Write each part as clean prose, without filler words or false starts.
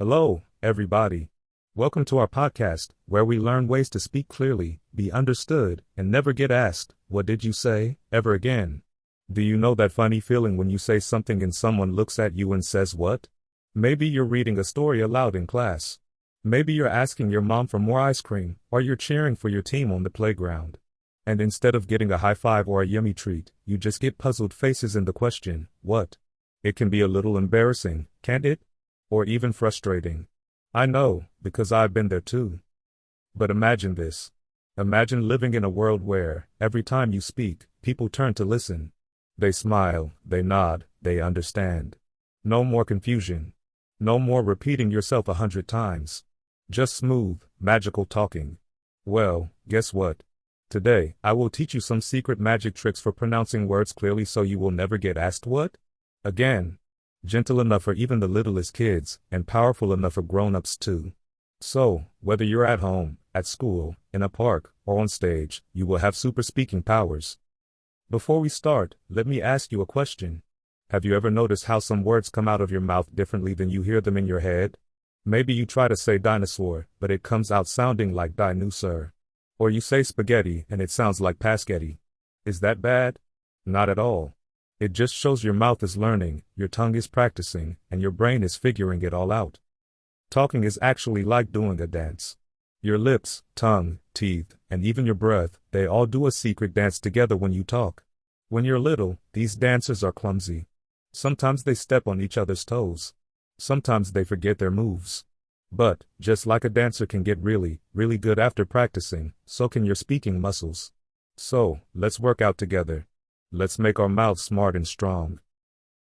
Hello, everybody. Welcome to our podcast, where we learn ways to speak clearly, be understood, and never get asked, "What did you say?" ever again. Do you know that funny feeling when you say something and someone looks at you and says, "What?" Maybe you're reading a story aloud in class. Maybe you're asking your mom for more ice cream, or you're cheering for your team on the playground. And instead of getting a high five or a yummy treat, you just get puzzled faces in the question, "What?" It can be a little embarrassing, can't it? Or even frustrating. I know, because I've been there too. But imagine this. Imagine living in a world where, every time you speak, people turn to listen. They smile, they nod, they understand. No more confusion. No more repeating yourself 100 times. Just smooth, magical talking. Well, guess what? Today, I will teach you some secret magic tricks for pronouncing words clearly so you will never get asked what? Again. Gentle enough for even the littlest kids, and powerful enough for grown-ups too. So, whether you're at home, at school, in a park, or on stage, you will have super speaking powers. Before we start, let me ask you a question. Have you ever noticed how some words come out of your mouth differently than you hear them in your head? Maybe you try to say dinosaur, but it comes out sounding like dinosaur. Or you say spaghetti and it sounds like paschetti. Is that bad? Not at all. It just shows your mouth is learning, your tongue is practicing, and your brain is figuring it all out. Talking is actually like doing a dance. Your lips, tongue, teeth, and even your breath, they all do a secret dance together when you talk. When you're little, these dancers are clumsy. Sometimes they step on each other's toes. Sometimes they forget their moves. But, just like a dancer can get really, really good after practicing, so can your speaking muscles. So, let's work out together. Let's make our mouths smart and strong.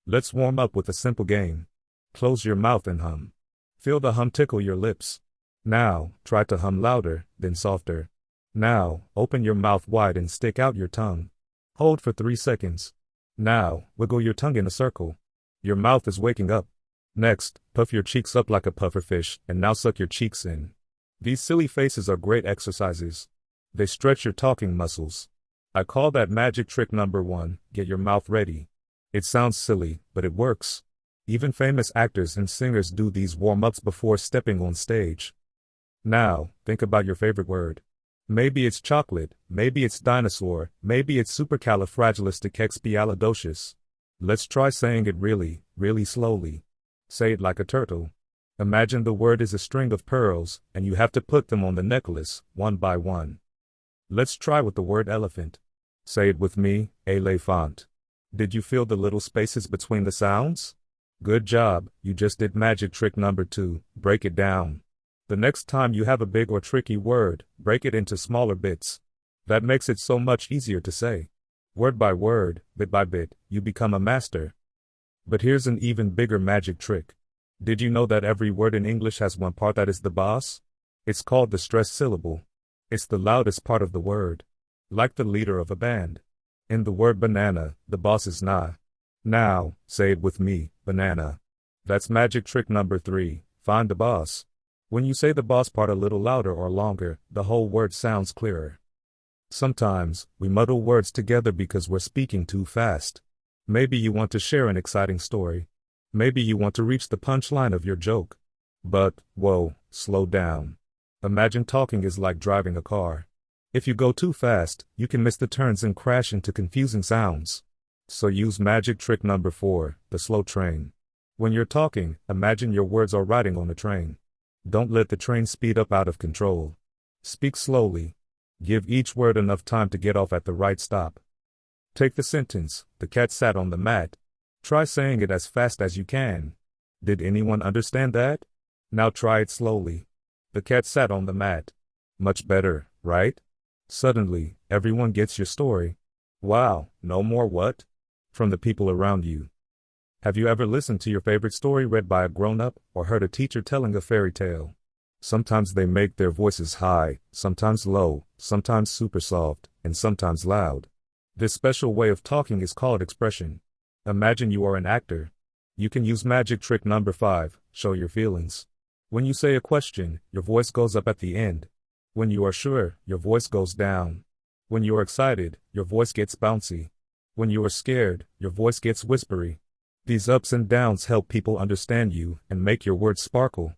Let's warm up with a simple game. Close your mouth and hum. Feel the hum tickle your lips. Now, try to hum louder, then softer. Now, open your mouth wide and stick out your tongue. Hold for 3 seconds. Now, wiggle your tongue in a circle. Your mouth is waking up. Next, puff your cheeks up like a pufferfish, and now suck your cheeks in. These silly faces are great exercises. They stretch your talking muscles. I call that magic trick number 1, get your mouth ready. It sounds silly, but it works. Even famous actors and singers do these warm-ups before stepping on stage. Now, think about your favorite word. Maybe it's chocolate, maybe it's dinosaur, maybe it's supercalifragilisticexpialidocious. Let's try saying it really, really slowly. Say it like a turtle. Imagine the word is a string of pearls, and you have to put them on the necklace, one by one. Let's try with the word elephant. Say it with me, éléphant. Did you feel the little spaces between the sounds? Good job, you just did magic trick number 2, break it down. The next time you have a big or tricky word, break it into smaller bits. That makes it so much easier to say. Word by word, bit by bit, you become a master. But here's an even bigger magic trick. Did you know that every word in English has one part that is the boss? It's called the stressed syllable. It's the loudest part of the word. Like the leader of a band. In the word banana, the boss is na. Now, say it with me, banana. That's magic trick number 3, find the boss. When you say the boss part a little louder or longer, the whole word sounds clearer. Sometimes, we muddle words together because we're speaking too fast. Maybe you want to share an exciting story. Maybe you want to reach the punchline of your joke. But, whoa, slow down. Imagine talking is like driving a car. If you go too fast, you can miss the turns and crash into confusing sounds. So use magic trick number 4, the slow train. When you're talking, imagine your words are riding on a train. Don't let the train speed up out of control. Speak slowly. Give each word enough time to get off at the right stop. Take the sentence, the cat sat on the mat. Try saying it as fast as you can. Did anyone understand that? Now try it slowly. The cat sat on the mat. Much better, right? Suddenly, everyone gets your story. Wow, no more what? From the people around you. Have you ever listened to your favorite story read by a grown-up, or heard a teacher telling a fairy tale? Sometimes they make their voices high, sometimes low, sometimes super soft, and sometimes loud. This special way of talking is called expression. Imagine you are an actor. You can use magic trick number 5, show your feelings. When you say a question, your voice goes up at the end. When you are sure, your voice goes down. When you are excited, your voice gets bouncy. When you are scared, your voice gets whispery. These ups and downs help people understand you and make your words sparkle.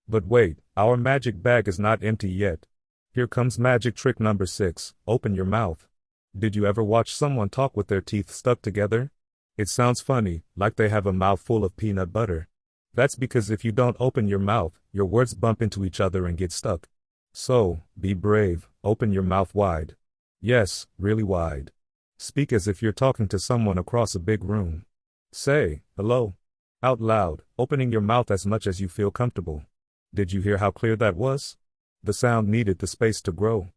But wait, our magic bag is not empty yet. Here comes magic trick number 6, open your mouth. Did you ever watch someone talk with their teeth stuck together? It sounds funny, like they have a mouth full of peanut butter. That's because if you don't open your mouth, your words bump into each other and get stuck. So, be brave, open your mouth wide. Yes, really wide. Speak as if you're talking to someone across a big room. Say, hello, out loud, opening your mouth as much as you feel comfortable. Did you hear how clear that was? The sound needed the space to grow.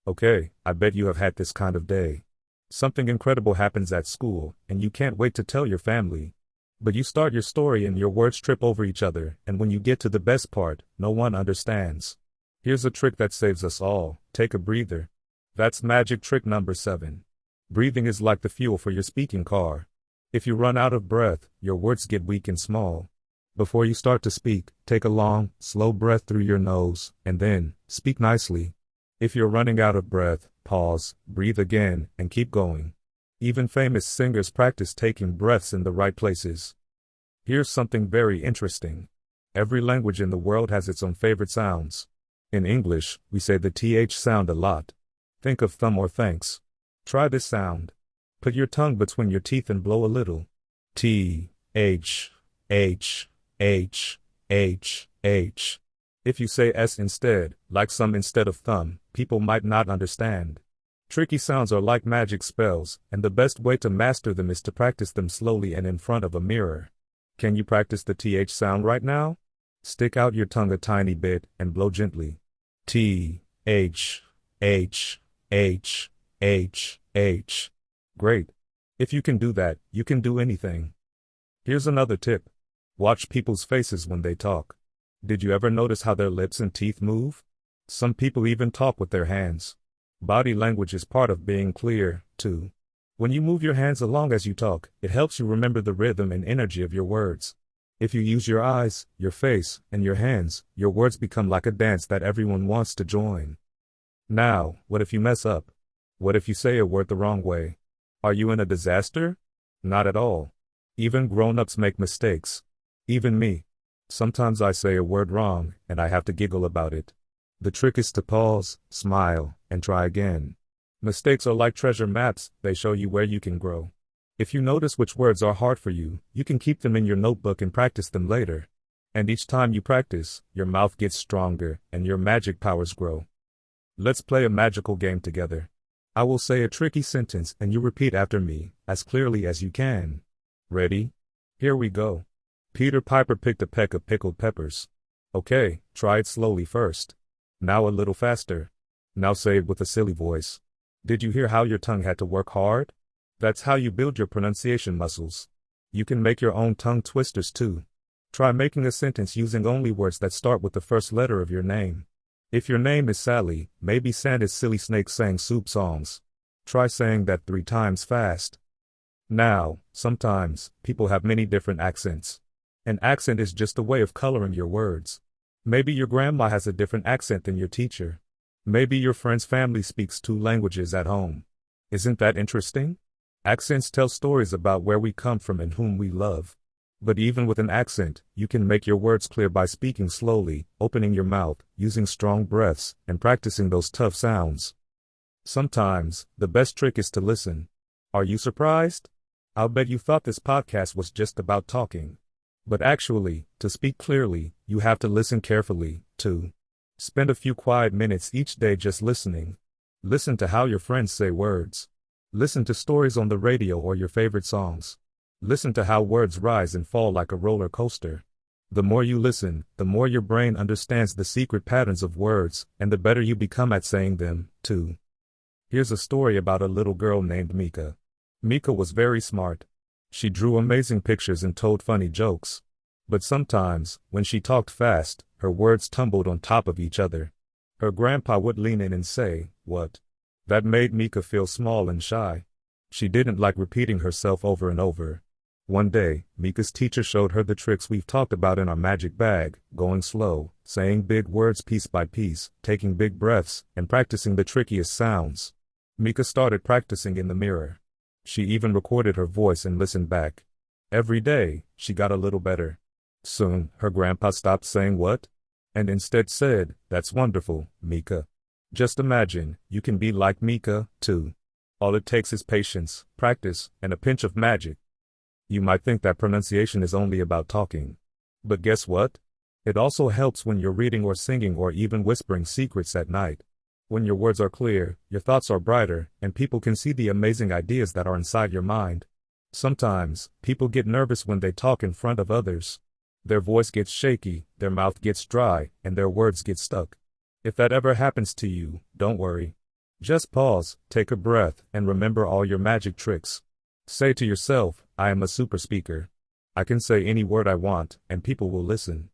Okay, I bet you have had this kind of day. Something incredible happens at school, and you can't wait to tell your family. But you start your story and your words trip over each other, and when you get to the best part, no one understands. Here's a trick that saves us all. Take a breather. That's magic trick number 7. Breathing is like the fuel for your speaking car. If you run out of breath, your words get weak and small. Before you start to speak, take a long, slow breath through your nose, and then, speak nicely. If you're running out of breath, pause, breathe again, and keep going. Even famous singers practice taking breaths in the right places. Here's something very interesting. Every language in the world has its own favorite sounds. In English, we say the th sound a lot. Think of thumb or thanks. Try this sound. Put your tongue between your teeth and blow a little. T, H, H, H, H, H. If you say S instead, like some instead of thumb, people might not understand. Tricky sounds are like magic spells, and the best way to master them is to practice them slowly and in front of a mirror. Can you practice the th sound right now? Stick out your tongue a tiny bit and blow gently. T, H, H, H, H, H. Great. If you can do that, you can do anything. Here's another tip. Watch people's faces when they talk. Did you ever notice how their lips and teeth move? Some people even talk with their hands. Body language is part of being clear, too. When you move your hands along as you talk, it helps you remember the rhythm and energy of your words. If you use your eyes, your face, and your hands, your words become like a dance that everyone wants to join. Now, what if you mess up? What if you say a word the wrong way? Are you in a disaster? Not at all. Even grown-ups make mistakes. Even me. Sometimes I say a word wrong, and I have to giggle about it. The trick is to pause, smile, and try again. Mistakes are like treasure maps, they show you where you can grow. If you notice which words are hard for you, you can keep them in your notebook and practice them later. And each time you practice, your mouth gets stronger, and your magic powers grow. Let's play a magical game together. I will say a tricky sentence and you repeat after me, as clearly as you can. Ready? Here we go. Peter Piper picked a peck of pickled peppers. Okay, try it slowly first. Now a little faster. Now say it with a silly voice. Did you hear how your tongue had to work hard? That's how you build your pronunciation muscles. You can make your own tongue twisters too. Try making a sentence using only words that start with the first letter of your name. If your name is Sally, maybe Santa's silly snake sang soup songs. Try saying that 3 times fast. Now, sometimes, people have many different accents. An accent is just a way of coloring your words. Maybe your grandma has a different accent than your teacher. Maybe your friend's family speaks 2 languages at home. Isn't that interesting? Accents tell stories about where we come from and whom we love. But even with an accent, you can make your words clear by speaking slowly, opening your mouth, using strong breaths, and practicing those tough sounds. Sometimes, the best trick is to listen. Are you surprised? I'll bet you thought this podcast was just about talking. But actually, to speak clearly, you have to listen carefully, too. Spend a few quiet minutes each day just listening. Listen to how your friends say words. Listen to stories on the radio or your favorite songs. Listen to how words rise and fall like a roller coaster. The more you listen, the more your brain understands the secret patterns of words, and the better you become at saying them, too. Here's a story about a little girl named Mika. Mika was very smart. She drew amazing pictures and told funny jokes. But sometimes, when she talked fast, her words tumbled on top of each other. Her grandpa would lean in and say, "What?" That made Mika feel small and shy. She didn't like repeating herself over and over. One day, Mika's teacher showed her the tricks we've talked about in our magic bag, going slow, saying big words piece by piece, taking big breaths, and practicing the trickiest sounds. Mika started practicing in the mirror. She even recorded her voice and listened back. Every day, she got a little better. Soon, her grandpa stopped saying "what?" and instead said, "That's wonderful, Mika." Just imagine, you can be like Mika, too. All it takes is patience, practice, and a pinch of magic. You might think that pronunciation is only about talking. But guess what? It also helps when you're reading or singing or even whispering secrets at night. When your words are clear, your thoughts are brighter, and people can see the amazing ideas that are inside your mind. Sometimes, people get nervous when they talk in front of others. Their voice gets shaky, their mouth gets dry, and their words get stuck. If that ever happens to you, don't worry. Just pause, take a breath, and remember all your magic tricks. Say to yourself, "I am a super speaker. I can say any word I want, and people will listen."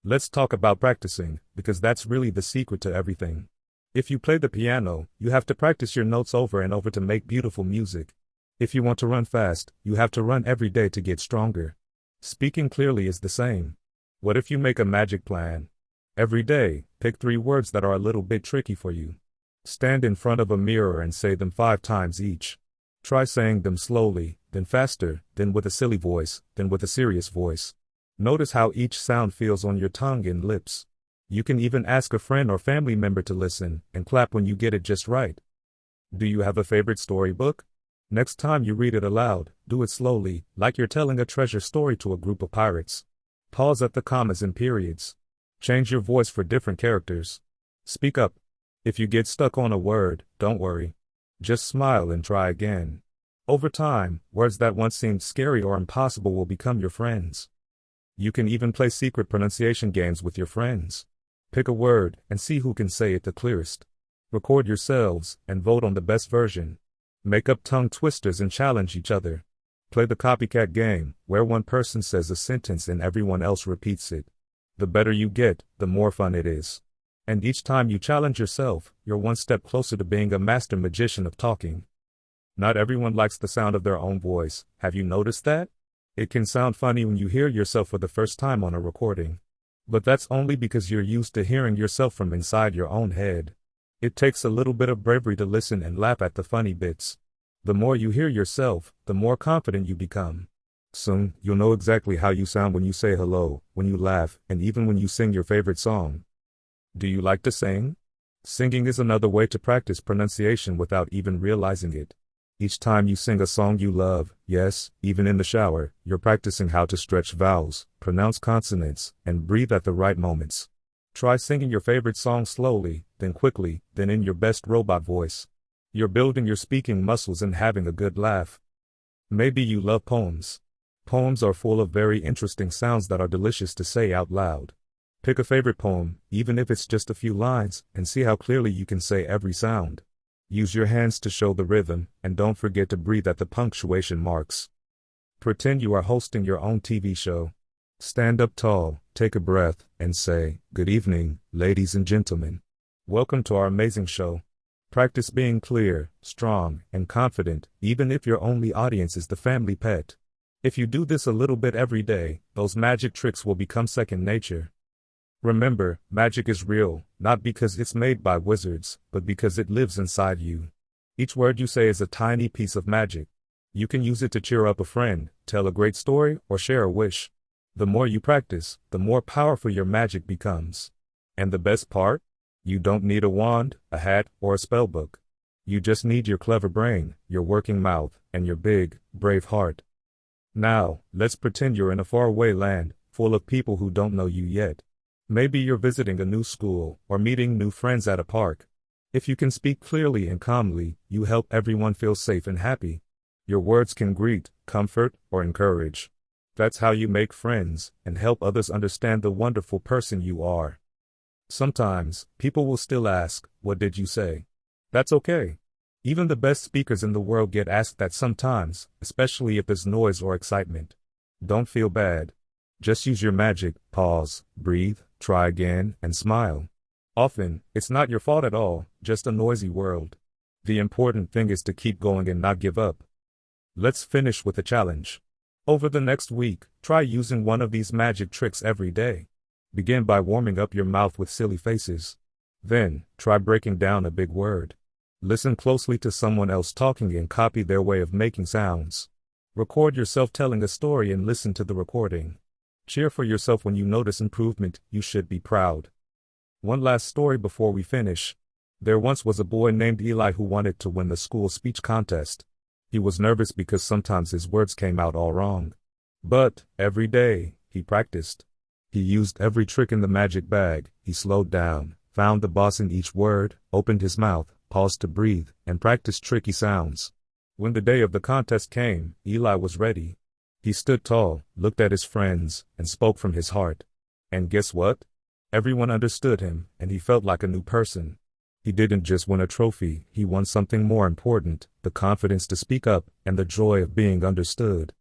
Let's talk about practicing, because that's really the secret to everything. If you play the piano, you have to practice your notes over and over to make beautiful music. If you want to run fast, you have to run every day to get stronger. Speaking clearly is the same. What if you make a magic plan? Every day, pick 3 words that are a little bit tricky for you. Stand in front of a mirror and say them 5 times each. Try saying them slowly, then faster, then with a silly voice, then with a serious voice. Notice how each sound feels on your tongue and lips. You can even ask a friend or family member to listen, and clap when you get it just right. Do you have a favorite storybook? Next time you read it aloud, do it slowly, like you're telling a treasure story to a group of pirates. Pause at the commas and periods. Change your voice for different characters. Speak up. If you get stuck on a word, don't worry. Just smile and try again. Over time, words that once seemed scary or impossible will become your friends. You can even play secret pronunciation games with your friends. Pick a word and see who can say it the clearest. Record yourselves and vote on the best version. Make up tongue twisters and challenge each other. Play the copycat game, where one person says a sentence and everyone else repeats it. The better you get, the more fun it is. And each time you challenge yourself, you're one step closer to being a master magician of talking. Not everyone likes the sound of their own voice. Have you noticed that? It can sound funny when you hear yourself for the first time on a recording. But that's only because you're used to hearing yourself from inside your own head. It takes a little bit of bravery to listen and laugh at the funny bits. The more you hear yourself, the more confident you become. Soon, you'll know exactly how you sound when you say hello, when you laugh, and even when you sing your favorite song. Do you like to sing? Singing is another way to practice pronunciation without even realizing it. Each time you sing a song you love, yes, even in the shower, you're practicing how to stretch vowels, pronounce consonants, and breathe at the right moments. Try singing your favorite song slowly, then quickly, then in your best robot voice. You're building your speaking muscles and having a good laugh. Maybe you love poems. Poems are full of very interesting sounds that are delicious to say out loud. Pick a favorite poem, even if it's just a few lines, and see how clearly you can say every sound. Use your hands to show the rhythm, and don't forget to breathe at the punctuation marks. Pretend you are hosting your own TV show. Stand up tall, take a breath, and say, "Good evening, ladies and gentlemen. Welcome to our amazing show." Practice being clear, strong, and confident, even if your only audience is the family pet. If you do this a little bit every day, those magic tricks will become second nature. Remember, magic is real, not because it's made by wizards, but because it lives inside you. Each word you say is a tiny piece of magic. You can use it to cheer up a friend, tell a great story, or share a wish. The more you practice, the more powerful your magic becomes. And the best part? You don't need a wand, a hat, or a spellbook. You just need your clever brain, your working mouth, and your big, brave heart. Now, let's pretend you're in a faraway land, full of people who don't know you yet. Maybe you're visiting a new school, or meeting new friends at a park. If you can speak clearly and calmly, you help everyone feel safe and happy. Your words can greet, comfort, or encourage. That's how you make friends, and help others understand the wonderful person you are. Sometimes, people will still ask, "What did you say?" That's okay. Even the best speakers in the world get asked that sometimes, especially if there's noise or excitement. Don't feel bad. Just use your magic, pause, breathe, try again, and smile. Often, it's not your fault at all, just a noisy world. The important thing is to keep going and not give up. Let's finish with a challenge. Over the next week, try using one of these magic tricks every day. Begin by warming up your mouth with silly faces. Then, try breaking down a big word. Listen closely to someone else talking and copy their way of making sounds. Record yourself telling a story and listen to the recording. Cheer for yourself when you notice improvement. You should be proud. One last story before we finish. There once was a boy named Eli who wanted to win the school speech contest. He was nervous because sometimes his words came out all wrong. But, every day, he practiced. He used every trick in the magic bag. He slowed down, found the boss in each word, opened his mouth, paused to breathe, and practiced tricky sounds. When the day of the contest came, Eli was ready. He stood tall, looked at his friends, and spoke from his heart. And guess what? Everyone understood him, and he felt like a new person. He didn't just win a trophy, he won something more important, the confidence to speak up, and the joy of being understood.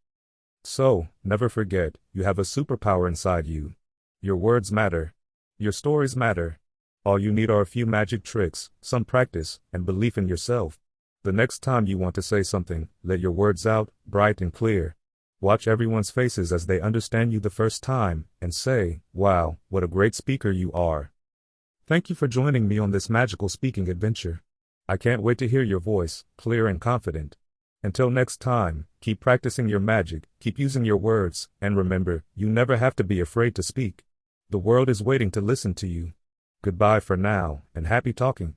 So, never forget, you have a superpower inside you. Your words matter. Your stories matter. All you need are a few magic tricks, some practice, and belief in yourself. The next time you want to say something, let your words out, bright and clear. Watch everyone's faces as they understand you the first time, and say, "Wow, what a great speaker you are." Thank you for joining me on this magical speaking adventure. I can't wait to hear your voice, clear and confident. Until next time, keep practicing your magic, keep using your words, and remember, you never have to be afraid to speak. The world is waiting to listen to you. Goodbye for now, and happy talking.